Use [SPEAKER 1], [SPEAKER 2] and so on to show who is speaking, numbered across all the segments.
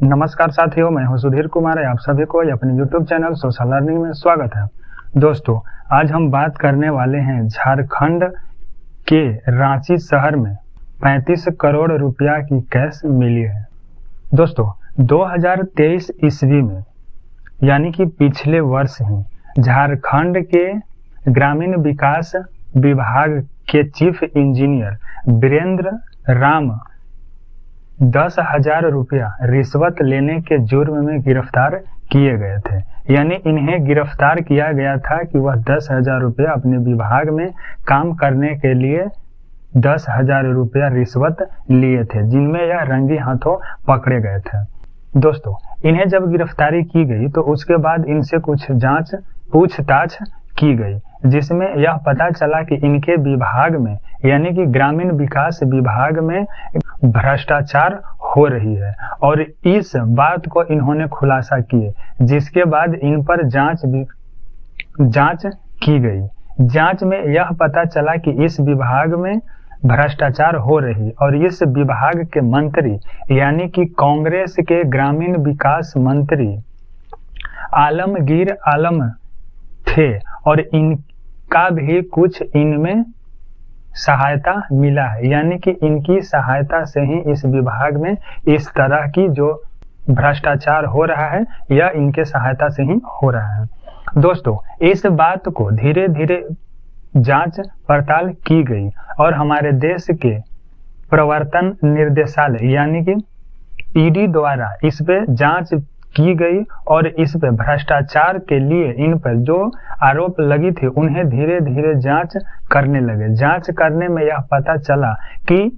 [SPEAKER 1] नमस्कार साथियों, मैं हूं सुधीर कुमार। आप सभी को अपने YouTube चैनल सोशल लर्निंग में स्वागत है। दोस्तों, आज हम बात करने वाले हैं झारखंड के रांची शहर में 35 करोड़ रुपया की कैश मिली है। दोस्तों, 2023 ईस्वी में यानी कि पिछले वर्ष ही झारखंड के ग्रामीण विकास विभाग के चीफ इंजीनियर वीरेंद्र राम 10,000 रुपया रिश्वत लेने के जुर्म में गिरफ्तार किए गए थे। यानी इन्हें गिरफ्तार किया गया था कि वह 10,000 रुपया अपने विभाग में काम करने के लिए 10,000 रुपया रिश्वत लिए थे, जिनमें यह रंगी हाथों पकड़े गए थे। दोस्तों, इन्हें जब गिरफ्तारी की गई तो उसके बाद इनसे कुछ जांच पूछताछ की गई, जिसमें यह पता चला कि इनके विभाग में यानी कि ग्रामीण विकास विभाग में भ्रष्टाचार हो रही है और इस बात को इन्होंने खुलासा किए, जिसके बाद इन पर जांच की गई। जांच में यह पता चला कि इस विभाग में भ्रष्टाचार हो रही और इस विभाग के मंत्री यानी कि कांग्रेस के ग्रामीण विकास मंत्री आलमगीर आलम थे और इनका भी कुछ इनमें सहायता मिला है। यानी कि इनकी सहायता से ही इस विभाग में इस तरह की जो भ्रष्टाचार हो रहा है यह इनके सहायता से ही हो रहा है। दोस्तों, इस बात को धीरे धीरे जांच पड़ताल की गई और हमारे देश के प्रवर्तन निर्देशालय यानी कि ईडी द्वारा इस पे जांच की गई और इस पे भ्रष्टाचार के लिए इन पर जो आरोप लगी थी उन्हें धीरे धीरे जांच करने लगे। जांच करने में यह पता चला कि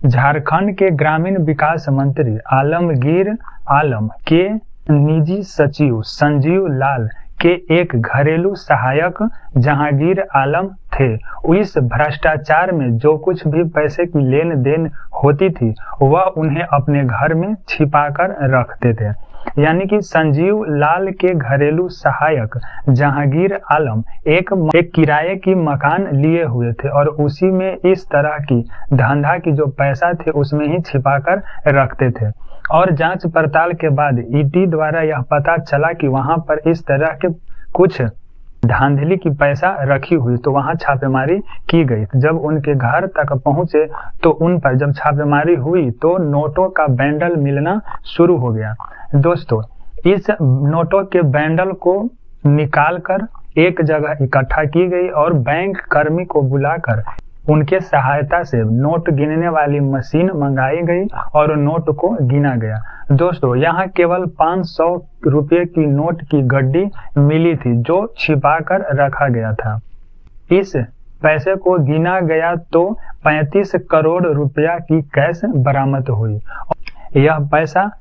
[SPEAKER 1] झारखंड के ग्रामीण विकास मंत्री आलमगीर आलम के निजी सचिव संजीव लाल के एक घरेलू सहायक जहांगीर आलम थे। इस भ्रष्टाचार में जो कुछ भी पैसे की लेन देन होती थी वह उन्हें अपने घर में छिपाकर रखते थे। यानी कि संजीव लाल के घरेलू सहायक जहांगीर आलम एक किराए की मकान लिए हुए थे और उसी में इस तरह की धंधा की जो पैसा थे उसमें ही छिपाकर रखते थे। और जांच पड़ताल के बाद ईडी द्वारा यह पता चला कि वहां पर इस तरह के कुछ धांधली की पैसा रखी हुई, तो वहां छापेमारी की गई। जब उनके घर तक पहुंचे तो उन पर जब छापेमारी हुई तो नोटों का बंडल मिलना शुरू हो गया। दोस्तों, इस नोटों के बंडल को निकालकर एक जगह इकट्ठा की गई और बैंक कर्मी को बुलाकर उनके सहायता से नोट गिनने वाली मशीन मंगाई गई और नोट को गिना गया। दोस्तों, यहाँ केवल 500 रुपये की नोट की गड्डी मिली थी जो छिपा कर रखा गया था। इस पैसे को गिना गया तो 35 करोड़ रुपया की कैश बरामद हुई। यह पैसा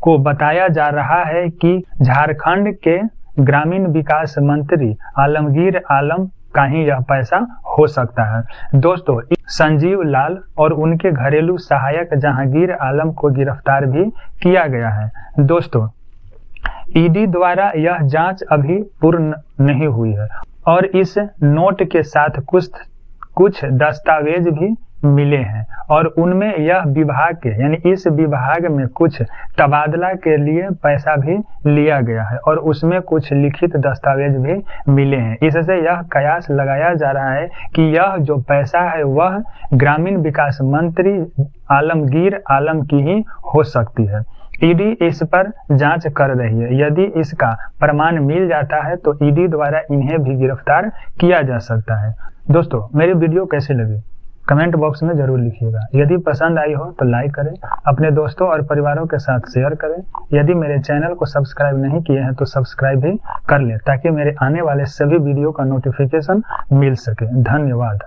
[SPEAKER 1] को बताया जा रहा है कि झारखंड के ग्रामीण विकास मंत्री आलमगीर आलम का ही यह पैसा हो सकता है। दोस्तों, संजीव लाल और उनके घरेलू सहायक जहांगीर आलम को गिरफ्तार भी किया गया है। दोस्तों, ईडी द्वारा यह जांच अभी पूर्ण नहीं हुई है और इस नोट के साथ कुछ दस्तावेज भी मिले हैं और उनमें यह विभाग के यानी इस विभाग में कुछ तबादला के लिए पैसा भी लिया गया है और उसमें कुछ लिखित दस्तावेज भी मिले हैं। इससे यह कयास लगाया जा रहा है कि यह जो पैसा है वह ग्रामीण विकास मंत्री आलमगीर आलम की ही हो सकती है। ईडी इस पर जांच कर रही है। यदि इसका प्रमाण मिल जाता है तो ईडी द्वारा इन्हें भी गिरफ्तार किया जा सकता है। दोस्तों, मेरी वीडियो कैसी लगी कमेंट बॉक्स में जरूर लिखिएगा। यदि पसंद आई हो तो लाइक करें, अपने दोस्तों और परिवारों के साथ शेयर करें। यदि मेरे चैनल को सब्सक्राइब नहीं किए हैं तो सब्सक्राइब भी कर लें ताकि मेरे आने वाले सभी वीडियो का नोटिफिकेशन मिल सके। धन्यवाद।